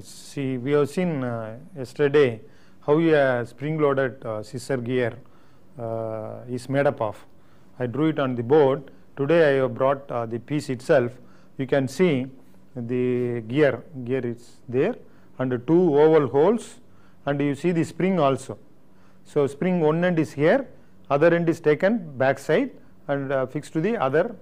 See, we have seen yesterday how a spring-loaded scissor gear is made up of. I drew it on the board. Today I have brought the piece itself. You can see the gear is there and two oval holes, and you see the spring also. So spring one end is here, other end is taken back side and fixed to the other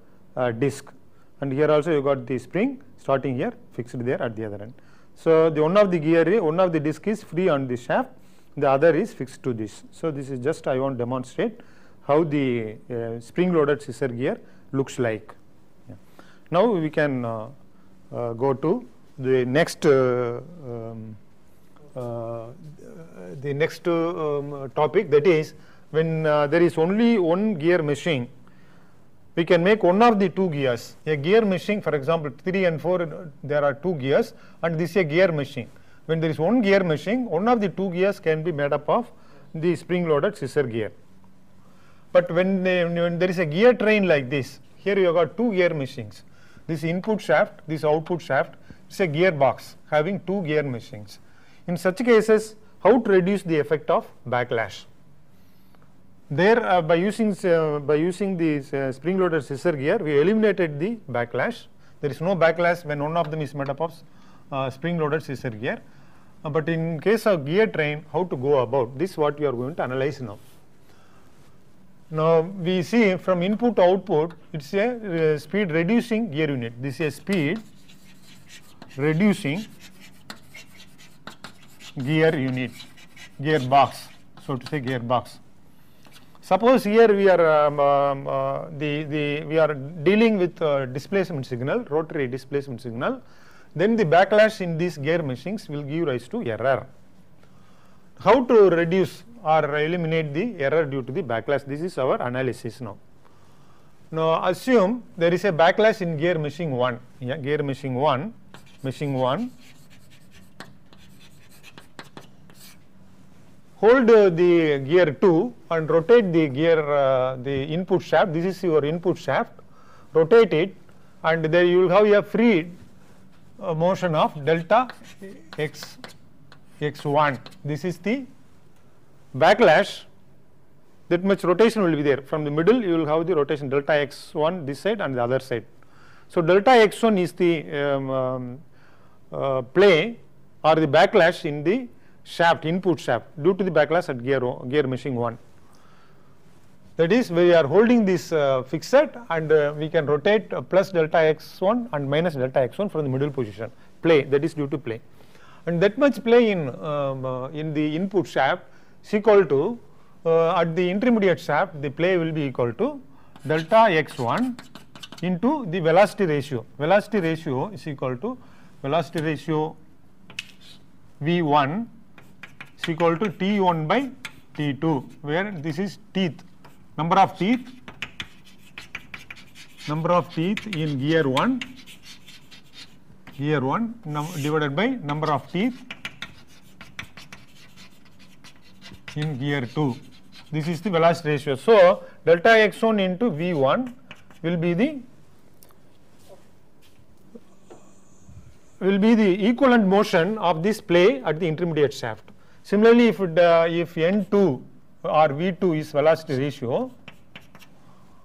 disc, and here also you got the spring starting here fixed there at the other end. So the one of the disc is free on the shaft, the other is fixed to this. So this is just I want to demonstrate how the spring loaded scissor gear looks like. Yeah. Now we can go to the next topic, that is when there is only one gear machine, we can make one of the two gears. A gear machine, for example 3 and 4 there are two gears, and this is a gear machine. When there is one gear machine, one of the two gears can be made up of the spring loaded scissor gear. But when there is a gear train like this, here you have got two gear machines. This input shaft, this output shaft, it's a gearbox having two gear machines. In such cases, how to reduce the effect of backlash? There by using the spring loaded scissor gear, we eliminated the backlash. There is no backlash when one of them is made up of spring loaded scissor gear. But in case of gear train, how to go about this, what we are going to analyze now. Now we see from input to output, it's a speed reducing gear unit. This is a speed reducing gear unit, gearbox, so to say gearbox. Suppose here we are we are dealing with displacement signal, rotary displacement signal, then the backlash in these gear machines will give rise to error. How to reduce or eliminate the error due to the backlash? This is our analysis now. Now assume there is a backlash in gear machine 1. Yeah, gear machine 1, machine 1. Hold the gear 2 and rotate the gear, the input shaft. This is your input shaft. Rotate it, and there you will have a free motion of delta x1. This is the backlash. That much rotation will be there. From the middle, you will have the rotation delta x1 this side and the other side. So delta x1 is the play or the backlash in the shaft, input shaft, due to the backlash at gear machine 1. That is, we are holding this fixed and we can rotate plus delta x1 and minus delta x1 from the middle position. Play, that is due to play. And that much play in the input shaft is equal to, at the intermediate shaft, the play will be equal to delta x1 into the velocity ratio. Velocity ratio is equal to velocity ratio V1 is equal to T1 by T2, where this is teeth, number of teeth in gear 1 divided by number of teeth in gear 2. This is the velocity ratio. So delta x1 into V1 will be the equivalent motion of this play at the intermediate shaft. Similarly, if N2 or V2 is velocity ratio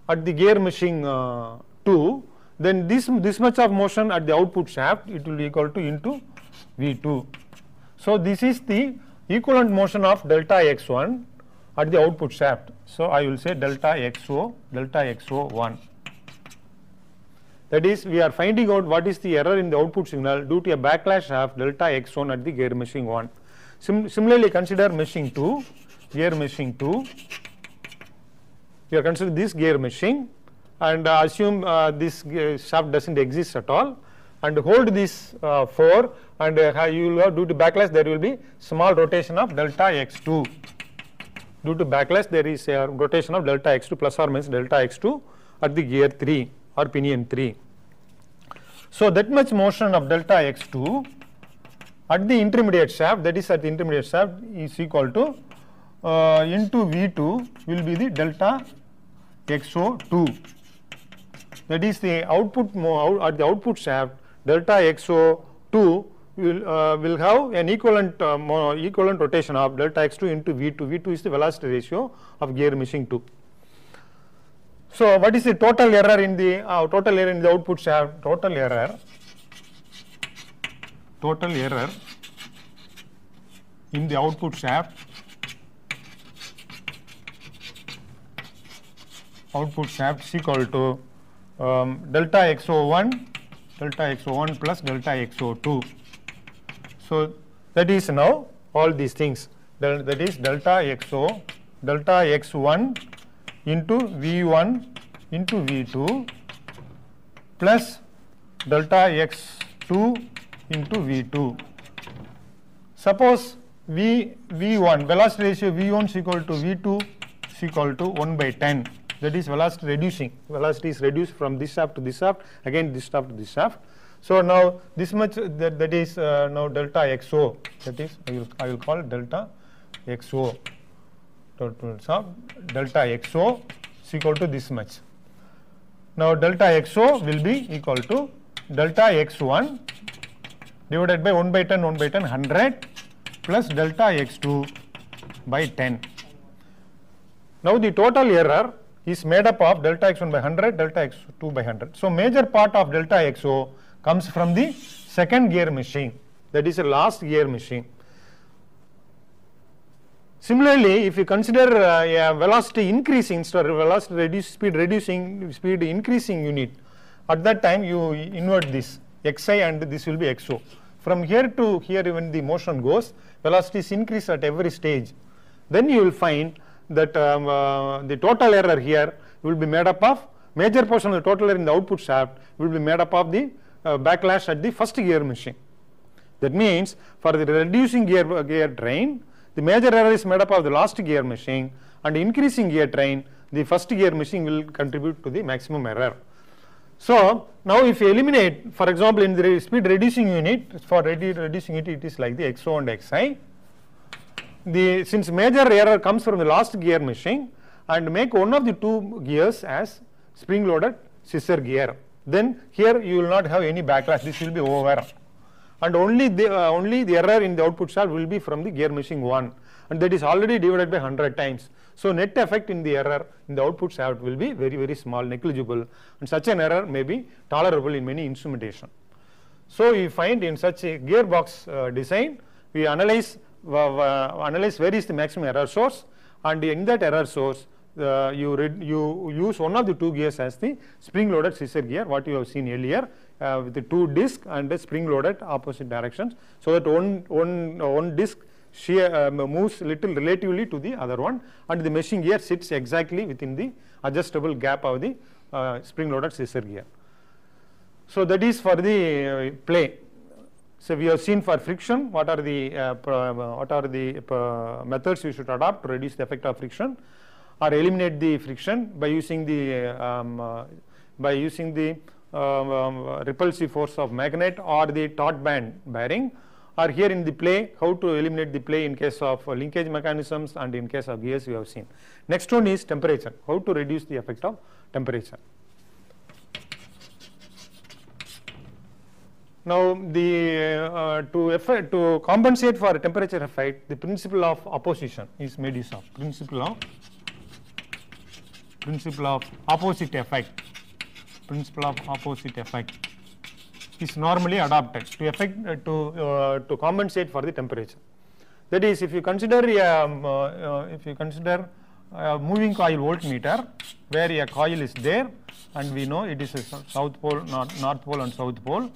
at the gear machine 2, then this much of motion at the output shaft, it will be equal to into V2. So this is the equivalent motion of delta x1 at the output shaft. So I will say delta xo1. That is, we are finding out what is the error in the output signal due to a backlash of delta x1 at the gear machine 1. Similarly, consider machine 2, gear machine 2. We are considering this gear machine and assume this shaft doesn't exist at all, and hold this 4, and you will have, due to backlash there will be small rotation of delta x2. Due to backlash there is a rotation of delta x2 plus or minus delta x2 at the gear 3 or pinion 3. So that much motion of delta x2 at the intermediate shaft, that is at the intermediate shaft, is equal to into V2 will be the delta xo2. That is the output at the output shaft, delta xo2 will have an equivalent rotation of delta x2 into v2. v2 is the velocity ratio of gear meshing 2. So what is the total error in the output shaft? Total error in the output shaft is equal to delta xo1 plus delta xo2. So that is now all these things, that is delta x1 into v1 into v2 plus delta x2 into v2. Suppose v1 velocity ratio v1 is equal to v2 is equal to 1 by 10. That is velocity reducing. Velocity is reduced from this shaft to this shaft, again this shaft to this shaft. So now this much, that is now delta xo. That is I will call delta xo. Delta xo is equal to this much. Now delta xo will be equal to delta x1 divided by 1 by 10 100 plus delta x2 by 10. Now the total error is made up of delta x1 by 100, delta x2 by 100. So major part of delta xo comes from the second gear meshing, that is the last gear meshing. Similarly, if you consider a velocity increasing instead of velocity speed increasing unit, at that time you invert this xi and this will be xo. From here to here, when the motion goes, velocities increase at every stage. Then you will find that the total error here will be made up of, major portion of the total error in the output shaft will be made up of the backlash at the first gear meshing. That means for the reducing gear train, the major error is made up of the last gear meshing, and increasing gear train, the first gear meshing will contribute to the maximum error. So now if you eliminate, for example, in the speed reducing unit, for reducing unit it is like the xo and xi. Since major error comes from the last gear meshing, and make one of the two gears as spring loaded scissor gear, then here you will not have any backlash, this will be over, and only the error in the output shaft will be from the gear meshing 1, and that is already divided by 100 times. So net effect in the error in the output shaft will be very, very small, negligible, and such an error may be tolerable in many instrumentation. So you find in such a gearbox design, we analyze where is the maximum error source, and in that error source you use one of the two gears as the spring loaded scissor gear, what you have seen earlier, with the two disc and the spring loaded opposite directions, so that one disc moves little relatively to the other one, and the meshing gear sits exactly within the adjustable gap of the spring loaded scissor gear. So that is for the play. So we have seen for friction what are the methods you should adopt to reduce the effect of friction or eliminate the friction by using the repulsive force of magnet or the taut band bearing, or here in the play how to eliminate the play in case of linkage mechanisms and in case of gears we have seen. Next one is temperature, how to reduce the effect of temperature. Now to compensate for temperature effect, the principle of opposition is made use of, principle of opposite effect is normally adopted to compensate for the temperature. That is, if you consider a moving coil voltmeter where a coil is there, and we know it is a south pole, north pole and south pole,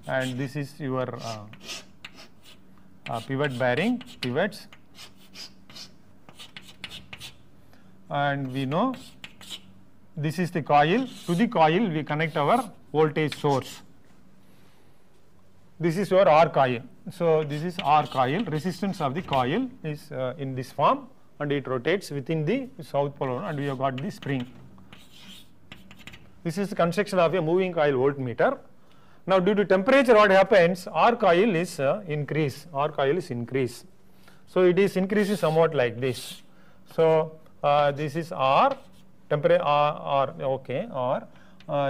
and this is your pivot bearing, pivots, and we know this is the coil. To the coil we connect our voltage source. This is your R coil. So this is R coil. Resistance of the coil is in this form, and it rotates within the south pole, and we have got the spring. This is the construction of a moving coil voltmeter. Now due to temperature what happens, R coil is increase. So it is increasing somewhat like this. So this is R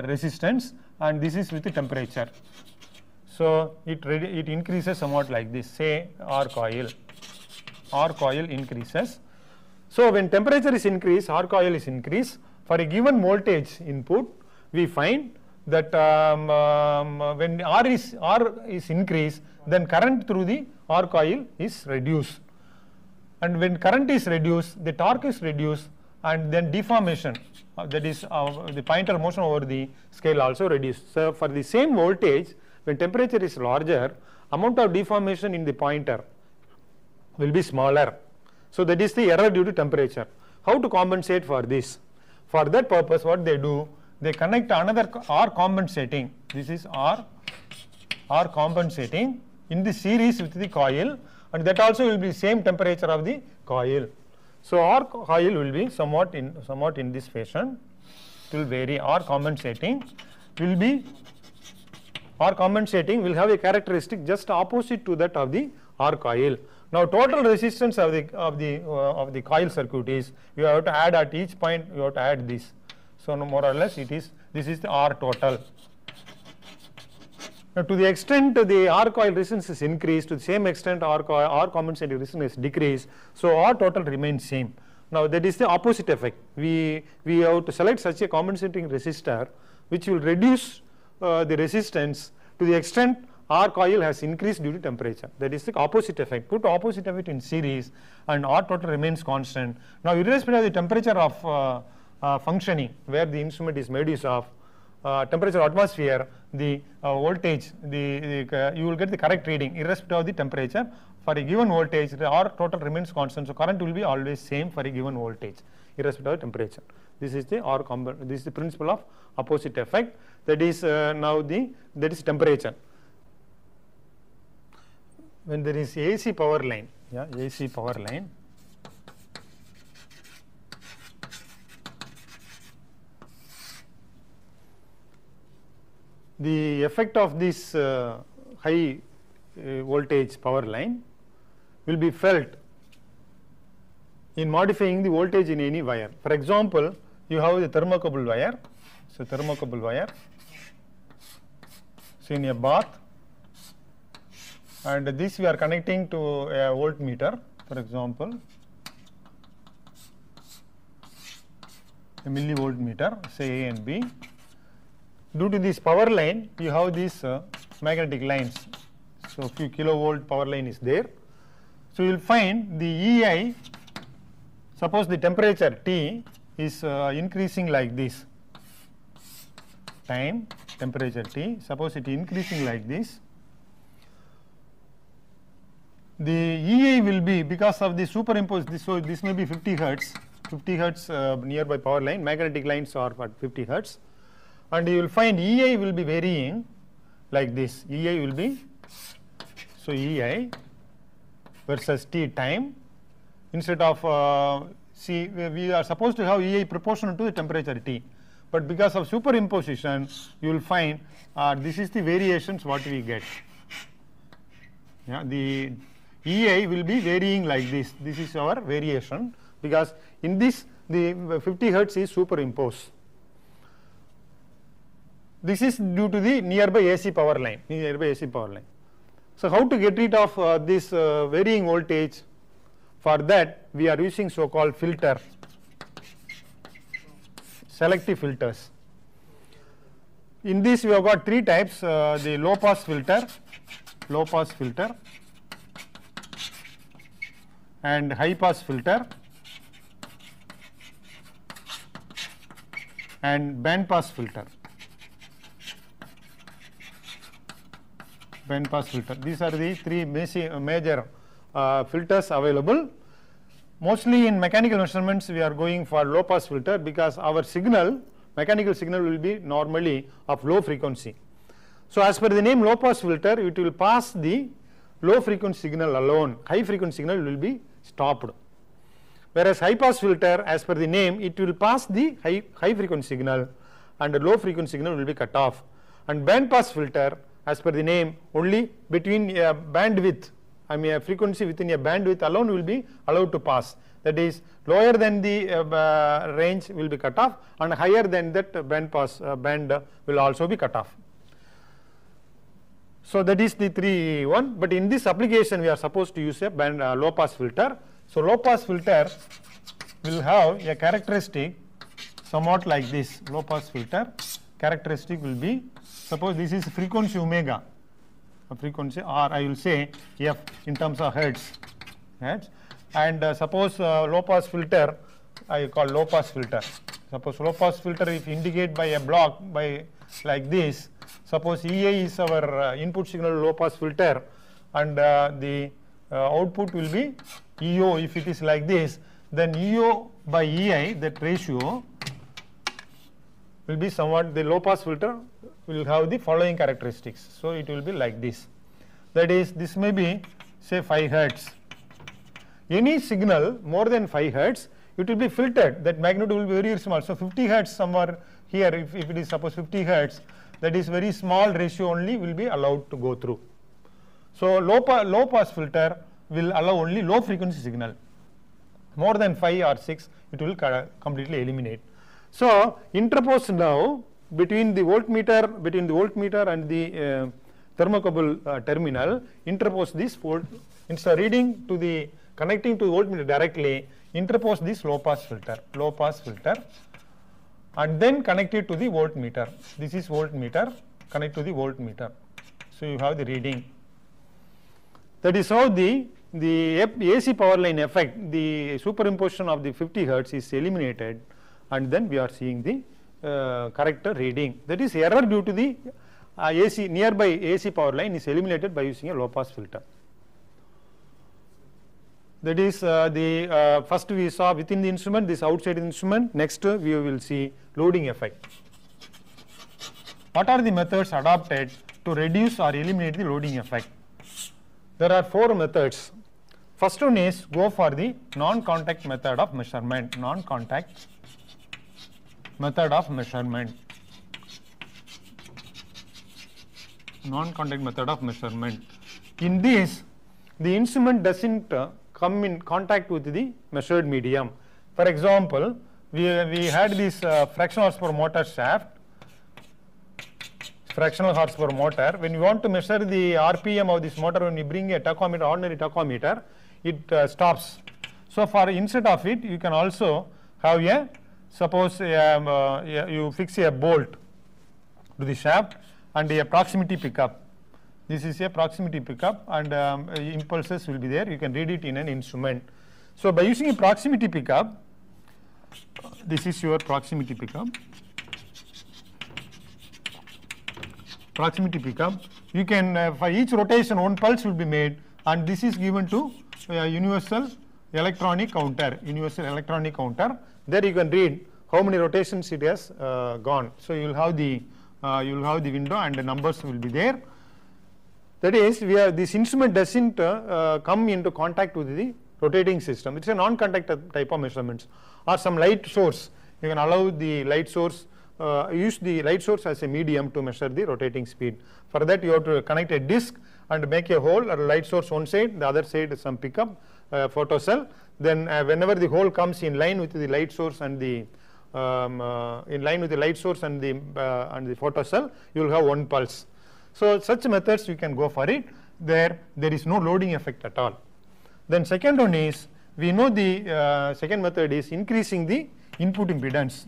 resistance, and this is with the temperature. So it increases somewhat like this, say R coil increases. So when temperature is increased, R coil is increased. For a given voltage input, we find that when R is increased, then current through the R coil is reduced. And when current is reduced, the torque is reduced, and then deformation, that is the pointer motion over the scale also reduced. So for the same voltage, when temperature is larger, amount of deformation in the pointer will be smaller. So that is the error due to temperature. How to compensate for this? For that purpose, what they do, they connect another R compensating. This is R compensating in the series with the coil, and that also will be same temperature of the coil. So R coil will be somewhat in this fashion. It will vary. R compensating will have a characteristic just opposite to that of the R coil. Now total resistance of the coil circuit is, you have to add at each point, you have to add this. So no, more or less this is the R total. Now to the extent the R coil resistance is increased, to the same extent R compensating resistance is decreased, so R total remains same. Now that is the opposite effect. We have to select such a compensating resistor which will reduce the resistance to the extent R coil has increased due to temperature. That is the opposite effect. Put opposite effect in series and R total remains constant. Now irrespective of the temperature of functioning, where the instrument is made use of, temperature atmosphere, the voltage, you will get the correct reading irrespective of the temperature. For a given voltage, the R total remains constant, so current will be always same for a given voltage irrespective of temperature. This is the this is the principle of opposite effect. That is that is temperature. When there is AC power line, AC power line, the effect of this high voltage power line will be felt in modifying the voltage in any wire. For example, you have the thermocouple wire. So thermocouple wire, so in a bath, and this we are connecting to a voltmeter, for example, a millivoltmeter, say A and B. Due to this power line, you have these magnetic lines. So a few kilovolt power line is there. So you will find the EI, suppose the temperature T is increasing like this, time, temperature T, suppose it is increasing like this. The EI will be, because of the superimposed, so this may be 50 hertz nearby power line, magnetic lines are at 50 hertz, and you will find EI will be varying like this. EI will be, so EI versus T time, instead of see, we are supposed to have EI proportional to the temperature T, but because of superimposition, you will find this is the variations what we get. The EI will be varying like this. This is our variation, because in this the 50 hertz is superimposed. This is due to the nearby AC power line. So how to get rid of this varying voltage? For that, we are using so-called filter, selective filters. In this, we have got three types: the low pass filter, and high pass filter, and band pass filter. These are the three major filters available. Mostly in mechanical measurements, we are going for low pass filter, because our signal, mechanical signal, will be normally of low frequency. So as per the name low pass filter, it will pass the low frequency signal alone. High frequency signal will be stopped. Whereas high pass filter, as per the name, it will pass the high frequency signal, and the low frequency signal will be cut off. And band pass filter, as per the name, only between a bandwidth, a frequency within a bandwidth alone will be allowed to pass. That is, lower than the range will be cut off, and higher than that band will also be cut off. So that is the 3 but in this application we are supposed to use a band low pass filter. So low pass filter will have a characteristic somewhat like this. Low pass filter characteristic will be, suppose this is frequency omega, a frequency, or I will say f in terms of hertz, and suppose low pass filter I call low pass filter. Suppose low pass filter if indicate by a block by like this, suppose EA is our input signal low pass filter, and the output will be EO. If it is like this, then EO by EI, that ratio will be somewhat, the low pass filter will have the following characteristics. So it will be like this, that is, this may be say 5 hertz. Any signal more than 5 hertz, it will be filtered, that magnitude will be very small. So 50 hertz somewhere here, if it is suppose 50 hertz, that is very small ratio only will be allowed to go through. So low pass filter will allow only low frequency signal. More than 5 or 6, it will completely eliminate. So interpose now between the voltmeter and the thermocouple terminal, interpose this volt, instead of reading to the connecting to the voltmeter directly, interpose this low pass filter, and then connect it to the voltmeter. This is voltmeter, connect to the voltmeter. So you have the reading. That is how the AC power line effect, the superimposition of the 50 hertz is eliminated, and then we are seeing the correct reading. That is, error due to the AC nearby AC power line is eliminated by using a low pass filter. That is first we saw within the instrument, this outside the instrument. Next we will see loading effect. What are the methods adopted to reduce or eliminate the loading effect? There are 4 methods. First one is go for the non-contact method of measurement. Non-contact method of measurement. Non-contact method of measurement. In this, the instrument doesn't come in contact with the measured medium. For example, we had this fractional horsepower motor shaft, fractional horsepower motor. When you want to measure the RPM of this motor, when you bring a tachometer, ordinary tachometer, it stops. So for instead of it, you can also have a, suppose you fix a bolt to the shaft and a proximity pickup. This is a proximity pickup, and impulses will be there. You can read it in an instrument. So by using a proximity pickup, this is your proximity pickup. Proximity pickup, you can for each rotation 1 pulse will be made, and this is given to universal electronic counter. Universal electronic counter. There you can read how many rotations it has gone. So you will have the window, and the numbers will be there. That is, this instrument doesn't come into contact with the rotating system. It's a non-contact type of measurements. Or some light source, you can allow the light source, use the light source as a medium to measure the rotating speed. For that you have to connect a disc and make a hole, or a light source one side, the other side is some pickup photocell. Then whenever the hole comes in line with the light source and the photocell, you will have 1 pulse. So such methods you can go for it. There is no loading effect at all. Then second one is, we know the second method is increasing the input impedance.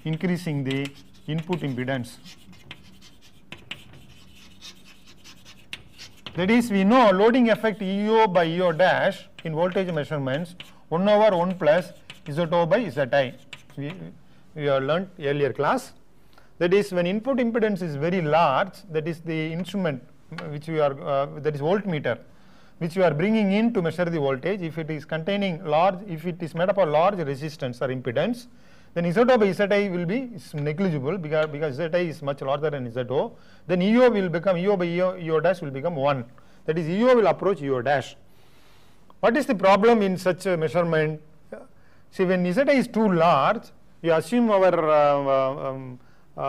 Increasing the input impedance. That is, we know loading effect EO by EO dash in voltage measurements 1 over 1 plus ZO by ZI. We have learnt earlier class. That is, when input impedance is very large, that is the instrument which we are that is voltmeter, which you are bringing in to measure the voltage. If it is containing large, if it is made up of large resistance or impedance, then ZO by ZI will be negligible, because ZI is much larger than ZO. Then EO will become, EO by EO dash will become 1. That is, EO will approach EO dash. What is the problem in such a measurement? See, when ZI is too large, you assume our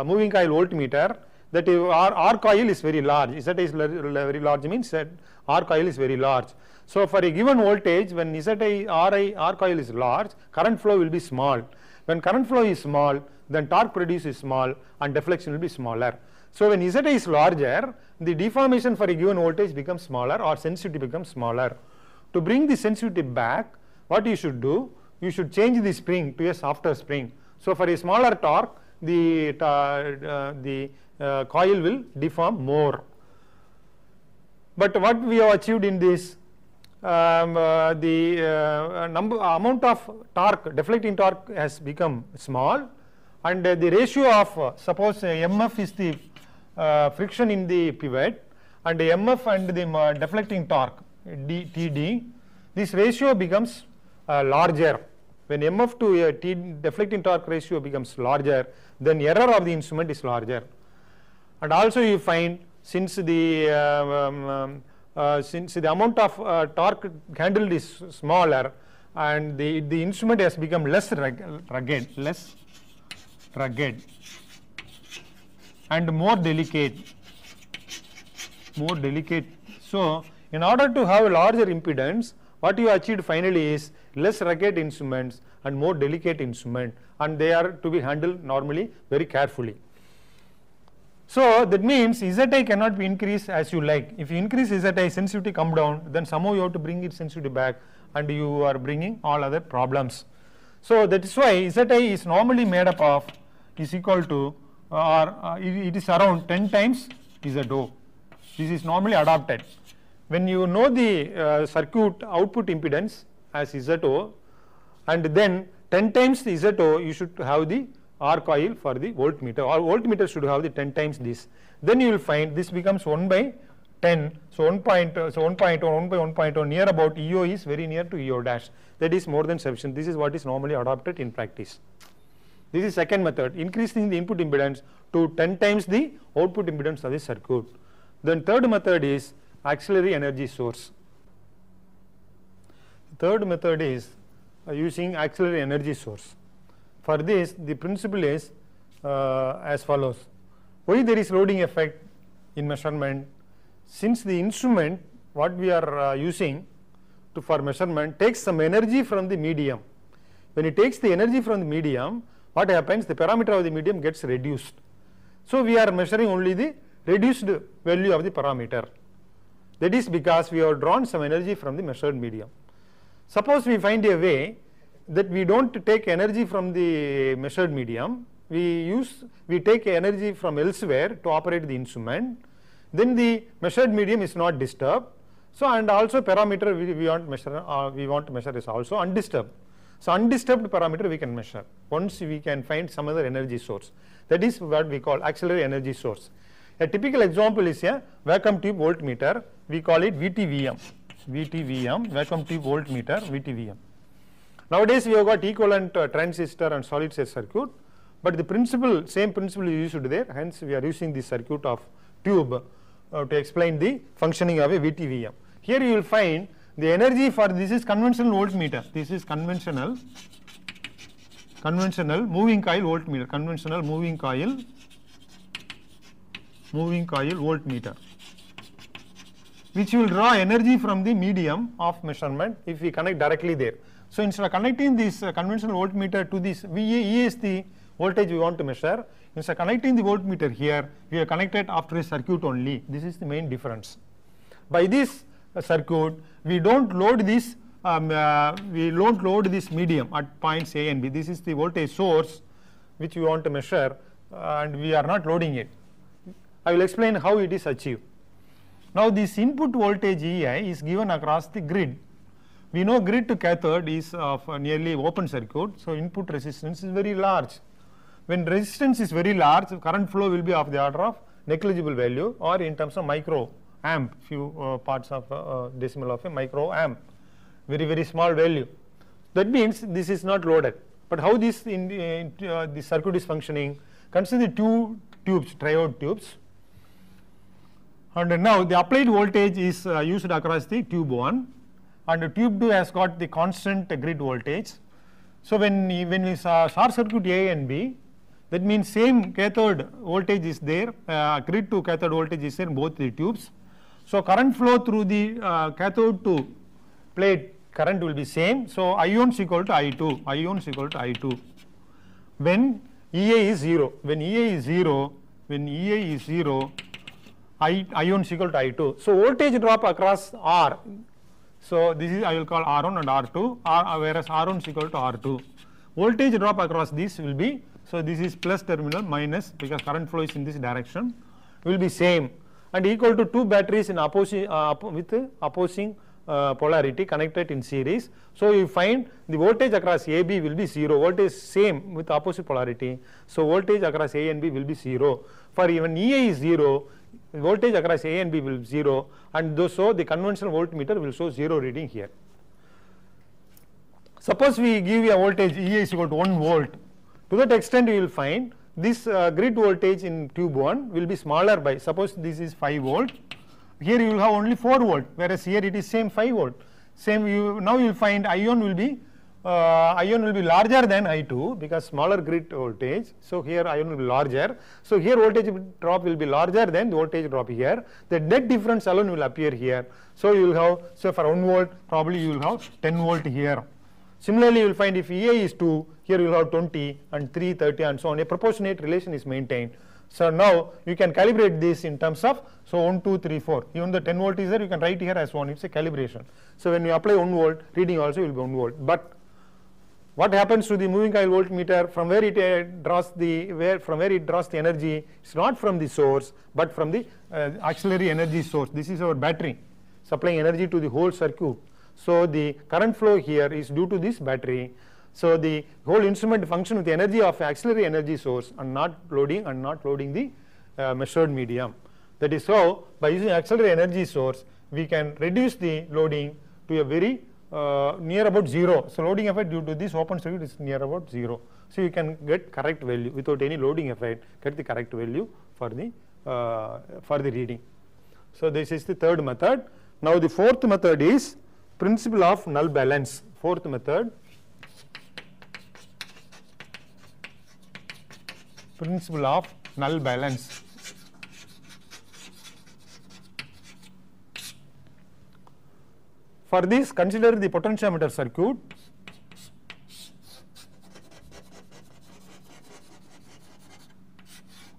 moving coil voltmeter, that R coil is very large. ZI is very large means that R coil is very large. So for a given voltage, when ZI R coil is large, current flow will be small. When current flow is small, then torque produced is small and deflection will be smaller. So when Zi is larger, the deformation for a given voltage becomes smaller or sensitivity becomes smaller. To bring the sensitivity back, what you should do? You should change the spring to a softer spring. So for a smaller torque, the coil will deform more. But what we have achieved in this, amount of torque, deflecting torque has become small, and the ratio of suppose MF is the friction in the pivot, and MF and the deflecting torque TD, this ratio becomes larger. When MF to deflecting torque ratio becomes larger, then error of the instrument is larger. And also you find since the amount of torque handled is smaller, and the instrument has become less rugged and more delicate. So in order to have a larger impedance, what you achieved finally is less rugged instruments and more delicate instrument, and they are to be handled normally very carefully. So that means Zi cannot be increased as you like. If you increase Zi, sensitivity come down, then somehow you have to bring its sensitivity back, and you are bringing all other problems. So that is why Zi is normally made up of is equal to it is around 10 times Zo. This is normally adopted. When you know the circuit output impedance as Zo, and then 10 times the Zo, you should have the R coil for the voltmeter, or voltmeter should have the 10 times this. Then you will find this becomes 1 by 10. So 1 by 1.1 near about EO is very near to EO dash. That is more than sufficient. This is what is normally adopted in practice. This is second method, increasing the input impedance to 10 times the output impedance of the circuit. Then third method is auxiliary energy source. Third method is using auxiliary energy source. For this, the principle is as follows. Why there is loading effect in measurement? Since the instrument what we are using for measurement takes some energy from the medium. When it takes the energy from the medium, what happens? The parameter of the medium gets reduced. So we are measuring only the reduced value of the parameter. That is because we have drawn some energy from the measured medium. Suppose we find a way that we don't take energy from the measured medium, we take energy from elsewhere to operate the instrument, then the measured medium is not disturbed. So and also parameter we want to measure is also undisturbed. So undisturbed parameter we can measure once we can find some other energy source. That is what we call auxiliary energy source. A typical example is a vacuum tube voltmeter. We call it VTVM, vacuum tube voltmeter, VTVM. Nowadays we have got equivalent transistor and solid state circuit, but the principle, same principle is used there. Hence we are using the circuit of tube to explain the functioning of a VTVM. Here you will find the energy for this is conventional voltmeter. This is conventional moving coil voltmeter, conventional moving coil voltmeter, which will draw energy from the medium of measurement if we connect directly there. So instead of connecting this conventional voltmeter to this VA is the voltage we want to measure. Instead of connecting the voltmeter here, we are connected after a circuit only. This is the main difference. By this circuit, we don't load this medium at points A and B. This is the voltage source which we want to measure, and we are not loading it. I will explain how it is achieved. Now this input voltage EI is given across the grid. We know grid to cathode is of nearly open circuit, so input resistance is very large. When resistance is very large, current flow will be of the order of negligible value, or in terms of micro amp, few parts of decimal of a micro amp, very small value. That means this is not loaded. But how this the circuit is functioning? Consider two tubes, triode tubes, and now the applied voltage is used across the tube 1, and tube 2 has got the constant grid voltage. So when we short circuit A and B, that means same cathode voltage is there, grid to cathode voltage is there in both the tubes. So current flow through the cathode to plate current will be same. So I1 is equal to I2, when EA is 0. When EA is 0, when EI is 0, I1 is equal to I2. So voltage drop across R. So this is, I will call R1 and R2, whereas R1 is equal to R2. Voltage drop across this will be, so this is plus terminal minus, because current flow is in this direction, will be same and equal to two batteries in opposing polarity connected in series. So you find the voltage across AB will be 0, voltage same with opposite polarity. So voltage across A and B will be 0. For even EA is 0, voltage across A and B will be 0, and so the conventional voltmeter will show 0 reading here. Suppose we give a voltage EA is equal to 1 volt. To that extent you will find this grid voltage in tube 1 will be smaller by, suppose this is 5 volt. Here you will have only 4 volt, whereas here it is same 5 volt. Same now you will find I1 will be larger than I2 because smaller grid voltage. So here I1 will be larger. So here voltage drop will be larger than the voltage drop here. The net difference alone will appear here. So you will have, so for 1 volt probably you will have 10 volt here. Similarly, you will find if EA is 2, here you will have 20 and 3, 30 and so on. A proportionate relation is maintained. So now you can calibrate this in terms of, so 1, 2, 3, 4. Even the 10 volt is there, you can write here as 1. It's a calibration. So when you apply 1 volt, reading also will be 1 volt. But what happens to the moving coil voltmeter? From where it draws the energy, it's not from the source, but from the auxiliary energy source. This is our battery supplying energy to the whole circuit. So the current flow here is due to this battery. So the whole instrument function with the energy of auxiliary energy source and not loading the measured medium. That is, so by using auxiliary energy source, we can reduce the loading to a very near about 0. So loading effect due to this open circuit is near about 0. So you can get correct value without any loading effect, get the correct value for the reading. So this is the third method. Now the fourth method is principle of null balance. Fourth method, principle of null balance. For this, consider the potentiometer circuit.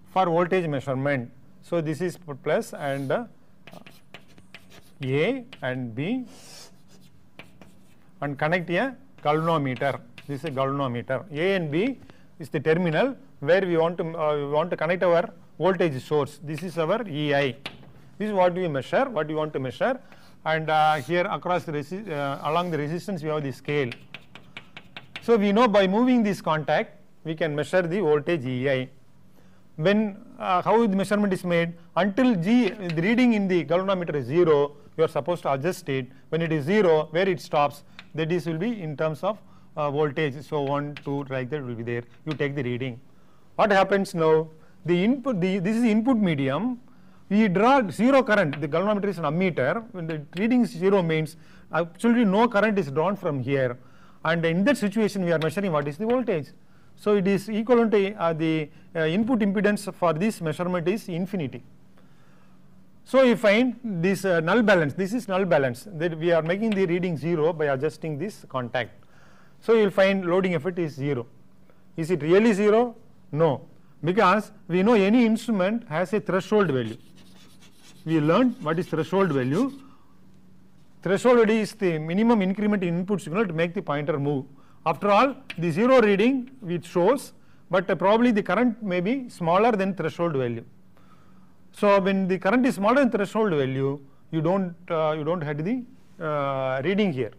For voltage measurement. So this is plus and A and B, and connect a galvanometer. This is a galvanometer. A and B is the terminal where we want to connect our voltage source. This is our EI. This is what we measure, what we want to measure, and here across the along the resistance we have the scale. So we know by moving this contact we can measure the voltage EI. When how the measurement is made? Until the reading in the galvanometer is 0, you are supposed to adjust it. When it is 0, where it stops, that is will be in terms of voltage. So 1, 2 like that will be there. You take the reading. What happens now? The input, this is the input medium. We draw 0 current. The galvanometer is an ammeter. When the reading is 0 means absolutely no current is drawn from here. And in that situation, we are measuring what is the voltage. So it is equivalent to the input impedance for this measurement is infinity. So you find this null balance. This is null balance, that we are making the reading 0 by adjusting this contact. So you will find loading effect is 0. Is it really 0? No, because we know any instrument has a threshold value. We learned what is threshold value. Threshold value is the minimum increment in input signal to make the pointer move. After all, the 0 reading it shows, but probably the current may be smaller than threshold value. So when the current is smaller than threshold value, you don't have the reading here.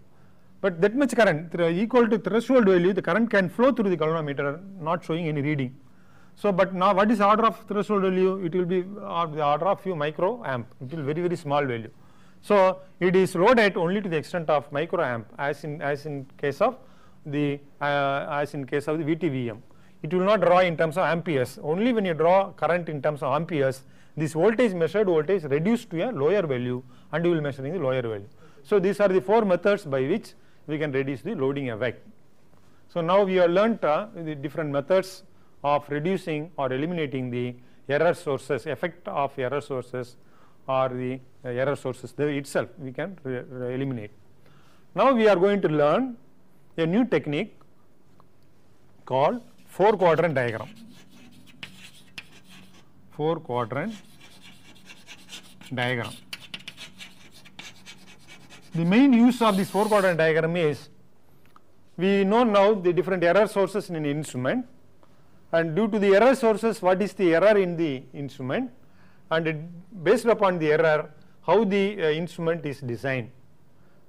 But that much current equal to threshold value, the current can flow through the galvanometer, not showing any reading. So, but now what is order of threshold value? It will be the order of few microamp. It will be very small value. So it is loaded only to the extent of microamp, as in case of the VTVM. It will not draw in terms of amperes. Only when you draw current in terms of amperes, this voltage measured voltage reduced to a lower value, and you will measuring the lower value. So these are the 4 methods by which we can reduce the loading effect. So now we have learnt the different methods of reducing or eliminating the error sources, effect of error sources, or the error sources itself we can eliminate. Now we are going to learn a new technique called 4-quadrant diagram. 4 quadrant diagram. The main use of this 4 quadrant diagram is, we know now the different error sources in an instrument, and due to the error sources, what is the error in the instrument, and based upon the error, how the instrument is designed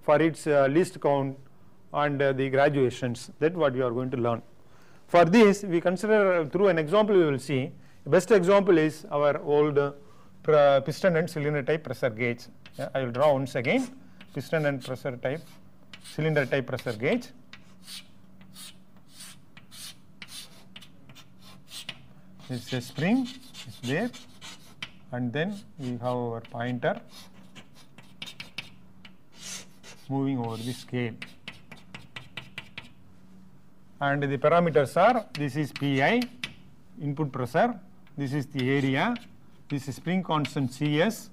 for its least count and the graduations. That what we are going to learn. For this, we consider through an example we will see. The best example is our old piston and cylinder type pressure gauge. I will draw once again piston and pressure type cylinder type pressure gauge. This is a spring is there, and then we have our pointer moving over the scale, and the parameters are, this is Pi, input pressure, this is the area, this is spring constant Cs,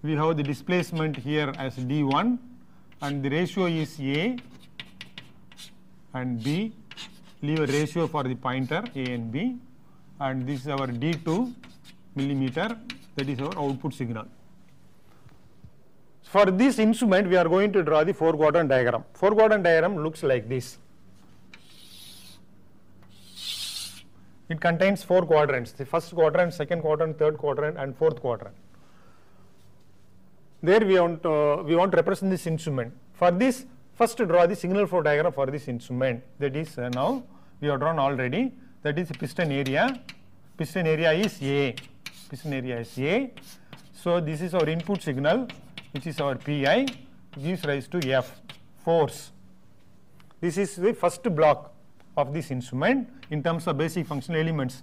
we have the displacement here as d1, and the ratio is A and B, leave a ratio for the pointer A and B, and this is our d2 millimeter, that is our output signal. For this instrument, we are going to draw the 4 quadrant diagram. 4 quadrant diagram looks like this. It contains 4 quadrants, the first quadrant, second quadrant, third quadrant, and fourth quadrant. There we want to represent this instrument. For this, first draw the signal flow diagram for this instrument. That is now we have drawn already. That is piston area. Piston area is A. Piston area is A. So this is our input signal, which is our Pi, gives rise to F, force. This is the first block of this instrument in terms of basic functional elements.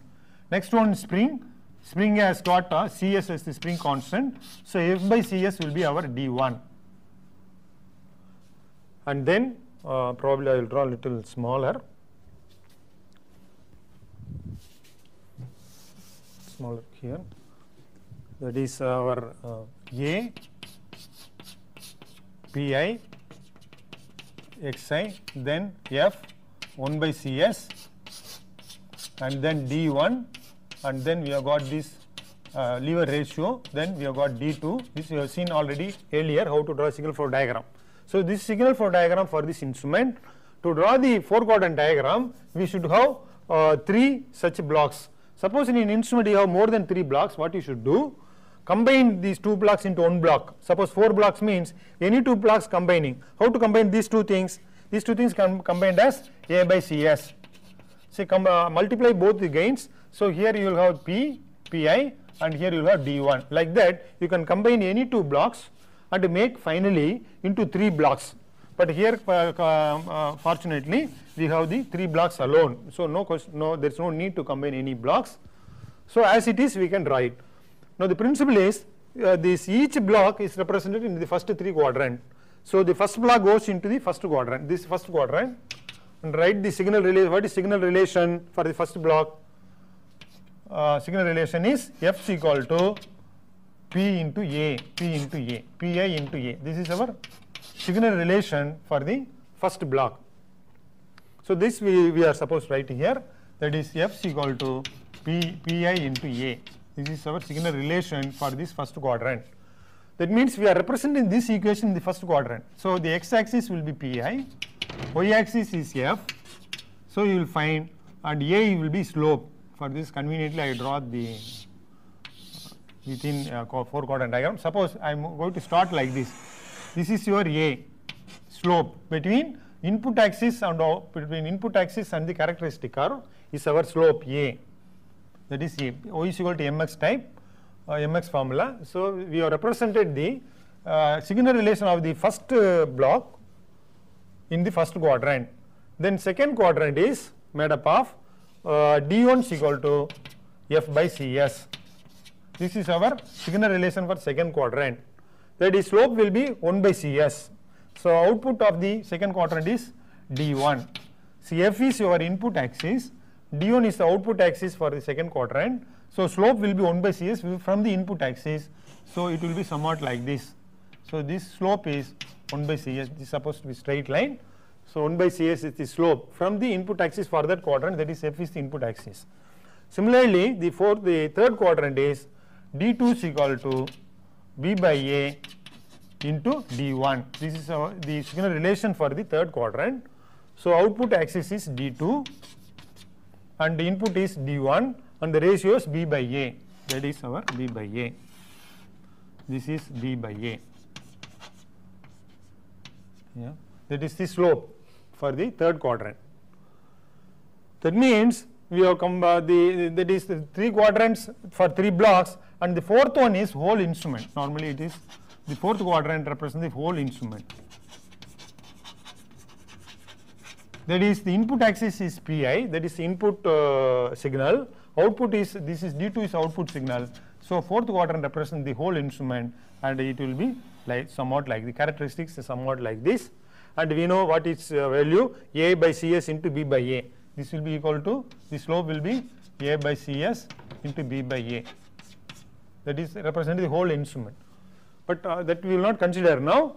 Next one, spring. Spring has got Cs as the spring constant, so F by Cs will be our d1. And then probably I will draw a little smaller. Smaller here. That is our A, Pi, Xi, then F 1 by Cs, and then d1, and then we have got this lever ratio, then we have got d2. This we have seen already earlier how to draw a signal flow diagram. So this signal flow diagram for this instrument, to draw the 4 quadrant diagram, we should have 3 such blocks. Suppose in an instrument you have more than 3 blocks, what you should do? Combine these 2 blocks into 1 block. Suppose 4 blocks means any 2 blocks combining. How to combine these 2 things? These 2 things combined as A by Cs. Say multiply both the gains. So here you will have P, Pi, and here you will have d1. Like that, you can combine any 2 blocks and make finally into 3 blocks. But here fortunately we have the 3 blocks alone. So there is no need to combine any blocks. So as it is, we can draw it. Now the principle is each block is represented in the first 3 quadrant. So the first block goes into the first quadrant, this first quadrant, and write the signal relation. What is signal relation for the first block? Signal relation is F is equal to P into A, P into A, Pi into A. This is our signal relation for the first block. So this we are supposed to write here, that is F is equal to Pi into A. This is our signal relation for this first quadrant. That means we are representing this equation in the first quadrant. So the x-axis will be Pi, y-axis is F. So you will find, and A will be slope. For this conveniently I draw the within 4 quadrant diagram. Suppose I am going to start like this. This is your A, slope between input axis and the characteristic curve is our slope A. That is A. O is equal to mx type, mx formula. So we have represented the signal relation of the first block in the first quadrant. Then second quadrant is made up of d1 is equal to F by Cs. This is our signal relation for second quadrant. That is slope will be 1 by Cs. So output of the second quadrant is d1. See, F is your input axis, d1 is the output axis for the second quadrant. So slope will be 1 by Cs from the input axis. So it will be somewhat like this. So this slope is 1 by Cs. This is supposed to be straight line. So 1 by Cs is the slope from the input axis for that quadrant, that is F is the input axis. Similarly, the third quadrant is D2 is equal to B by A into D1. This is the signal relation for the third quadrant. So output axis is D2 and the input is D1 and the ratio is B by A. That is our B by A. This is B by A. Yeah. That is the slope for the third quadrant. That means we have come that is the 3 quadrants for 3 blocks, and the fourth one is whole instrument. Normally it is the fourth quadrant represents the whole instrument. That is the input axis is Pi, that is input signal. Output is, this is D2 is output signal. So fourth quadrant represents the whole instrument, and it will be like somewhat like the characteristics is somewhat like this. And we know what its value, A by Cs into B by A. This will be equal to, the slope will be A by Cs into B by A. That is representing the whole instrument. But that we will not consider now.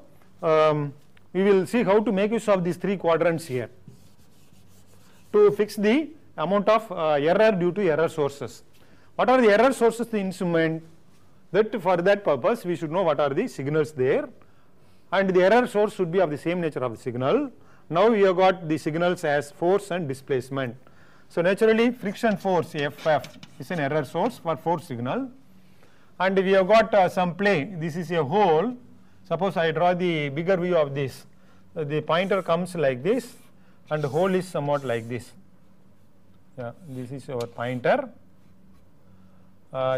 We will see how to make use of these 3 quadrants here to fix the amount of error due to error sources. What are the error sources of the instrument? That for that purpose we should know what are the signals there, and the error source should be of the same nature of the signal. Now we have got the signals as force and displacement. So naturally friction force FF is an error source for force signal, and we have got some play. This is a hole. Suppose I draw the bigger view of this. The pointer comes like this and the hole is somewhat like this. Yeah, this is our pointer.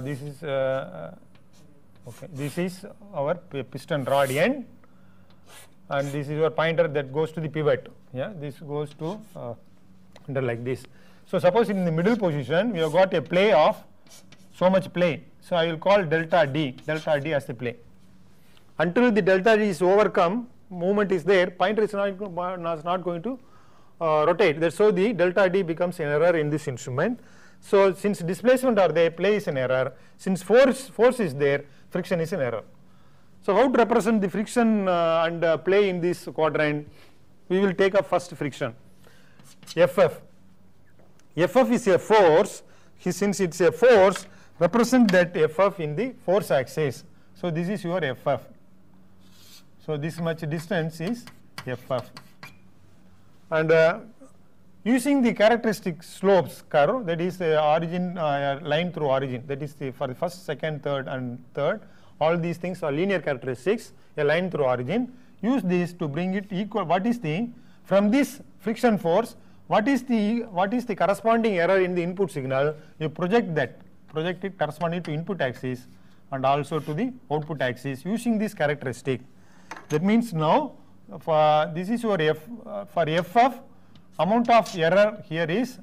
This is okay. This is our piston rod end, and this is your pointer that goes to the pivot. Yeah, this goes to under like this. So suppose in the middle position we have got a play of so much play. So I will call delta D as the play. Until the delta D is overcome, movement is there, pointer is not going to rotate. That's so the delta D becomes an error in this instrument. So since displacement are there, play is an error. Since force is there, friction is an error. So how to represent the friction and play in this quadrant? We will take up first friction. FF. FF is a force. Since it's a force, represent that FF in the force axis. So this is your FF. So this much distance is FF. And using the characteristic slopes curve, that is the origin line through origin, that is for the first, second, third and third, all these things are linear characteristics, a line through origin. Use this to bring it equal. What is the, from this friction force, what is the corresponding error in the input signal? You project it corresponding to input axis and also to the output axis using this characteristic. That means now for this is your for FF, amount of error here is,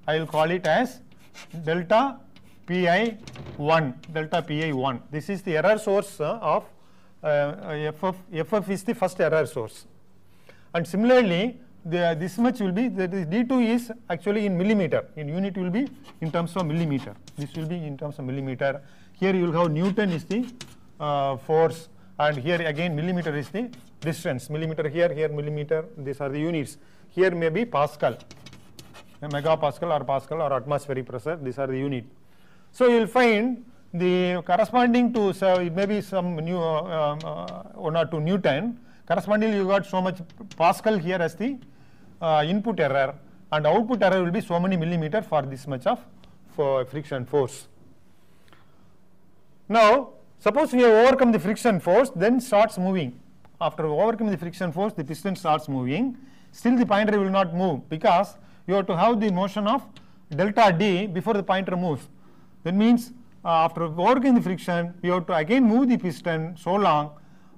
I will call it as delta Pi1, delta Pi1. This is the error source of FF. FF is the first error source. And similarly, this much will be, that is D2 is actually in millimeter, in unit will be in terms of millimeter. This will be in terms of millimeter. Here you will have Newton is the force, and here again millimeter is the distance. Millimeter here, here millimeter, these are the units. Here may be Pascal, megapascal or Pascal or atmospheric pressure, these are the unit. So you will find the corresponding to, so it may be some new 1 or 2 Newton, correspondingly you got so much Pascal here as the input error, and output error will be so many millimeter for this much of friction force. Now suppose we have overcome the friction force, then starts moving. After overcoming the friction force, the piston starts moving. Still the pointer will not move because you have to have the motion of delta D before the pointer moves. That means after overcoming the friction, you have to again move the piston so long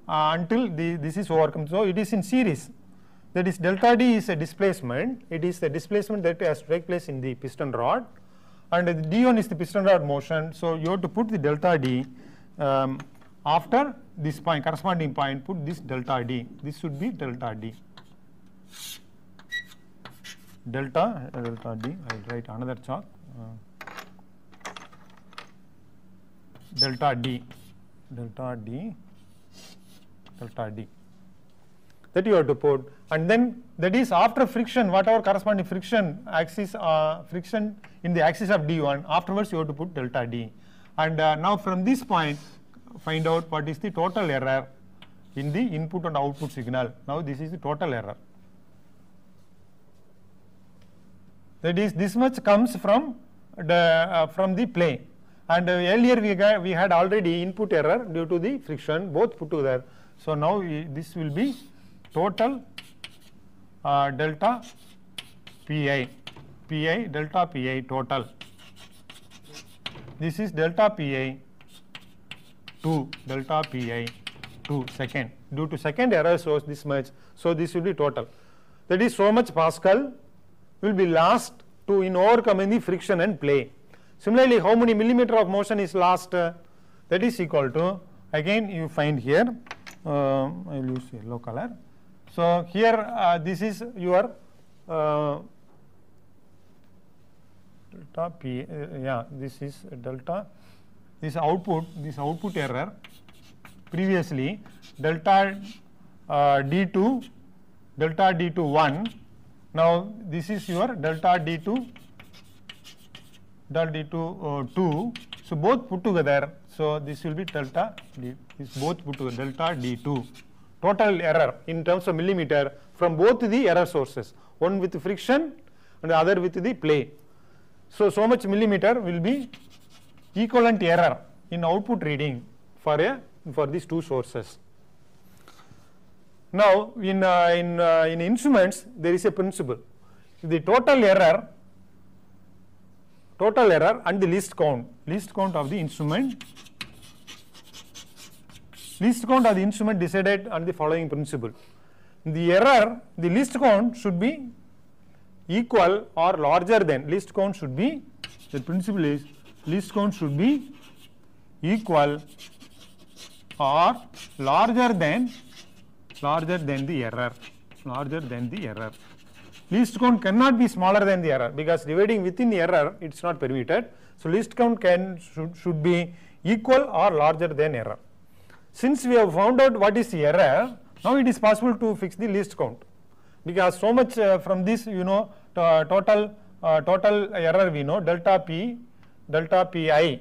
until this is overcome. So it is in series. That is delta D is a displacement. It is the displacement that has to take place in the piston rod, and the D1 is the piston rod motion. So you have to put the delta D after this point, corresponding point, put this delta D. This should be delta D. Delta D. I will write another chalk. Delta D. that you have to put, and then that is after friction, whatever corresponding friction axis, friction in the axis of D1, afterwards you have to put delta D. And now from this point find out what is the total error in the input and output signal. Now this is the total error. That is, this much comes from the play, and earlier we had already input error due to the friction, both put together. So now this will be total delta pi delta pi total. This is delta pi 2 delta pi 2 second, due to second error source this much, so this will be total. That is, so much Pascal will be lost in overcoming the friction and play. Similarly, how many millimeter of motion is lost? That is equal to, again you find here, I will use yellow color. So here this is your delta p, this is delta, this output error previously delta D2 1. Now this is your delta D2 2. So both put together, so this will be delta D, is both put together, delta D2 total error in terms of millimeter from both the error sources, one with friction and the other with the play. So much millimeter will be equivalent error in output reading for these two sources. Now in instruments there is a principle. The total error and the least count of the instrument, decided on the following principle. The error, the least count should be equal or larger than, least count should be, the principle is least count should be equal or larger than the error. Least count cannot be smaller than the error, because dividing within the error it is not permitted. So least count should be equal or larger than error. Since we have found out what is the error, now it is possible to fix the least count, because so much from this, you know, total error we know, delta pi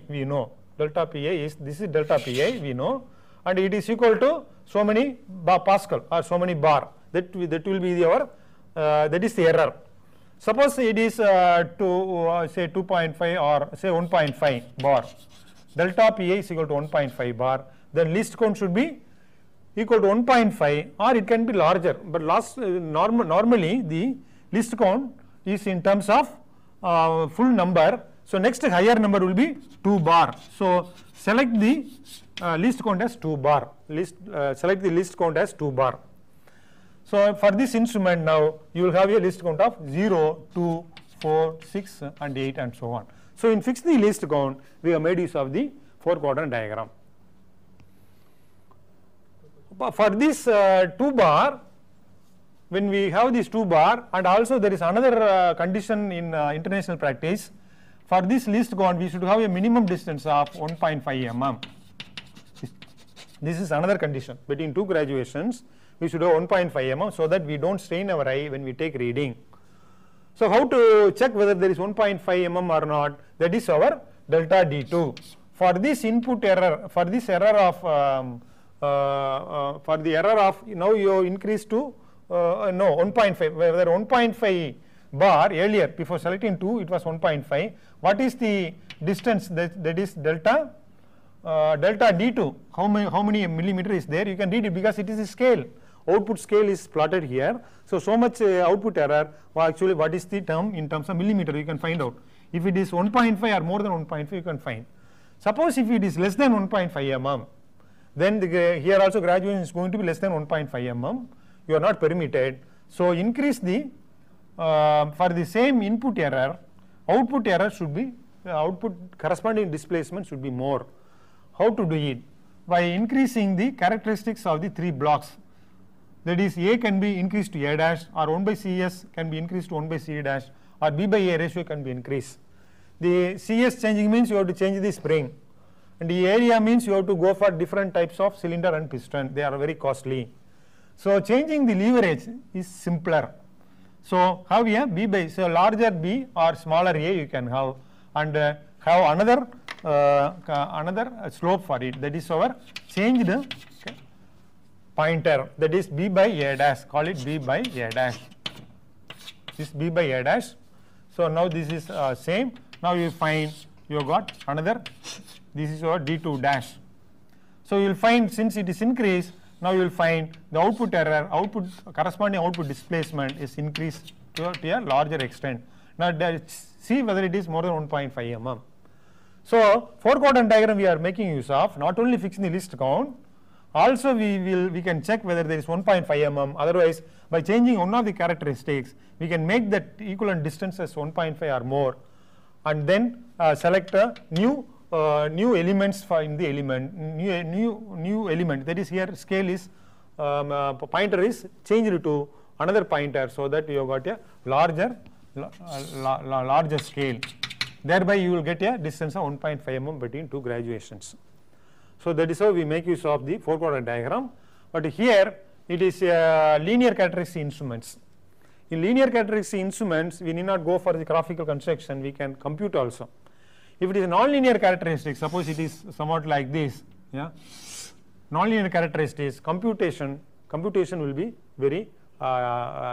we know, delta pi is, this is delta pi we know, and it is equal to so many Pascal or so many bar, that will be our that is the error. Suppose it is say 2.5 or say 1.5 bar, delta pi is equal to 1.5 bar, then least count should be equal to 1.5 or it can be larger, but normally the least count is in terms of full number. So next higher number will be 2 bar. So select the least count as 2 bar. Select the least count as 2 bar. So for this instrument now you will have a least count of 0, 2, 4, 6 and 8 and so on. So in fix the least count we have made use of the 4-quadrant diagram. For this 2 bar, when we have this 2 bar, and also there is another condition in international practice, for this least count we should have a minimum distance of 1.5 mm. This is another condition. Between two graduations we should have 1.5 mm so that we don't strain our eye when we take reading. So how to check whether there is 1.5 mm or not? That is our delta D2. For this input error, for this error of for the error of, now you increase to 1.5, whether 1.5 bar earlier before selecting 2 it was 1.5. What is the distance that is delta D2? How many millimeter is there? You can read it because it is a scale. Output scale is plotted here. So much output error, well, actually what is the term in terms of millimeter you can find out. If it is 1.5 or more than 1.5 you can find. Suppose if it is less than 1.5 mm, then here also graduation is going to be less than 1.5 mm. You are not permitted. So increase the for the same input error, output error should be output corresponding displacement should be more. How to do it? By increasing the characteristics of the 3 blocks. That is, A can be increased to A dash, or 1 by CS can be increased to 1 by C dash, or B by A ratio can be increased. The CS changing means you have to change the spring, and the area means you have to go for different types of cylinder and piston. They are very costly. So changing the leverage is simpler. So have a b by, so larger b or smaller a you can have, and have another slope for it, that is our changed pointer, that is b by a dash, call it b by a dash, this b by a dash. So now this is same, now you find you have got another, this is your d2 dash. So you will find, since it is increased, now you will find the output error, corresponding output displacement is increased to a larger extent. Now see whether it is more than 1.5 mm. So 4-quadrant diagram we are making use of, not only fixing the least count, also we can check whether there is 1.5 mm. Otherwise, by changing one of the characteristics, we can make that equivalent distance as 1.5 or more, and then select a new elements for in the element, new element, that is here scale is pointer is changed to another pointer, so that you have got a larger scale. Thereby you will get a distance of 1.5 mm between two graduations. So that is how we make use of the 4-quadrant diagram. But here it is linear characteristic instruments. In linear characteristic instruments, we need not go for the graphical construction, we can compute also. If it is a non-linear characteristic, suppose it is somewhat like this, yeah, non-linear characteristics, computation will be very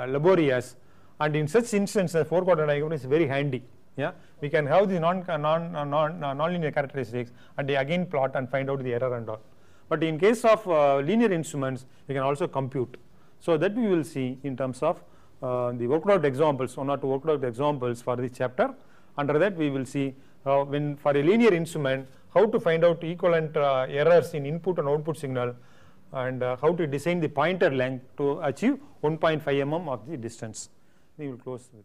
laborious, and in such instances 4-quadrant diagram is very handy. Yeah, we can have the non-linear characteristics and again plot and find out the error and all. But in case of linear instruments, we can also compute. So that we will see in terms of the worked out examples, 1 or 2 worked out examples for this chapter. Under that we will see when for a linear instrument, how to find out equivalent errors in input and output signal, and how to design the pointer length to achieve 1.5 mm of the distance. We will close with